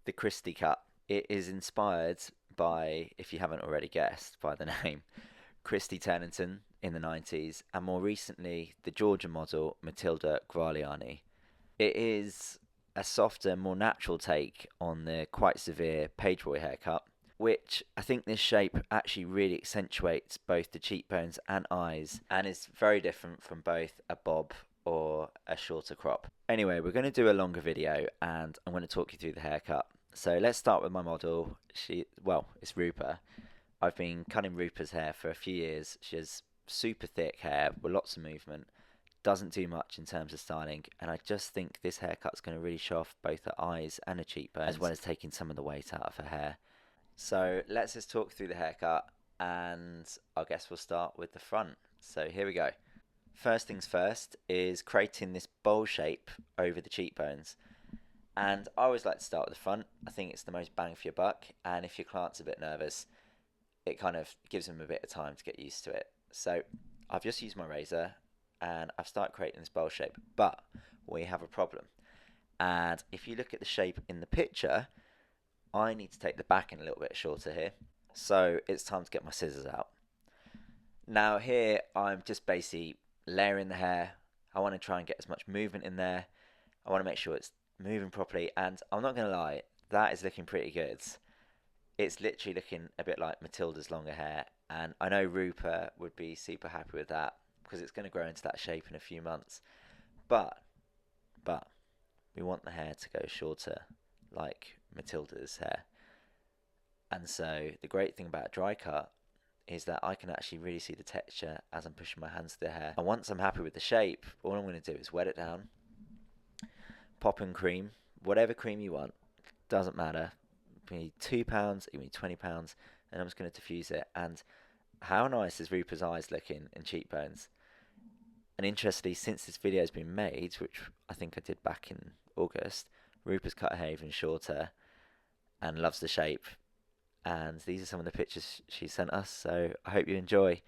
the Christy Cut. It is inspired by, if you haven't already guessed by the name, Christy Turnington in the 90s, and more recently, the Georgia model Matilda Gragliani. It is a softer, more natural take on the quite severe Pageboy haircut, which I think this shape actually really accentuates both the cheekbones and eyes and is very different from both a bob or a shorter crop. Anyway, we're going to do a longer video and I'm going to talk you through the haircut. So let's start with my model. It's Rupa. I've been cutting Rupa's hair for a few years. She has super thick hair with lots of movement, doesn't do much in terms of styling, and I just think this haircut's going to really show off both her eyes and her cheekbones, as well as taking some of the weight out of her hair. So let's just talk through the haircut, and I guess we'll start with the front. So here we go. First things first is creating this bowl shape over the cheekbones. And I always like to start with the front. I think it's the most bang for your buck, and if your client's a bit nervous, it kind of gives them a bit of time to get used to it. So I've just used my razor and I've started creating this bowl shape, but we have a problem. And if you look at the shape in the picture, I need to take the back in a little bit shorter here. So it's time to get my scissors out. Now here I'm just basically layering the hair. I want to try and get as much movement in there. I want to make sure it's moving properly, and I'm not going to lie, that is looking pretty good. It's literally looking a bit like Matilda's longer hair, and I know Rupa would be super happy with that because it's going to grow into that shape in a few months. But we want the hair to go shorter like Matilda's hair. And so the great thing about a dry cut is that I can actually really see the texture as I'm pushing my hands through the hair. And once I'm happy with the shape, all I'm going to do is wet it down, pop in cream, whatever cream you want, doesn't matter. You need £2, you need £20, and I'm just going to diffuse it. And how nice is Rupa's eyes looking and cheekbones? And interestingly, since this video has been made, which I think I did back in August, Rupa's cut her hair even shorter and loves the shape. And these are some of the pictures she sent us, so I hope you enjoy.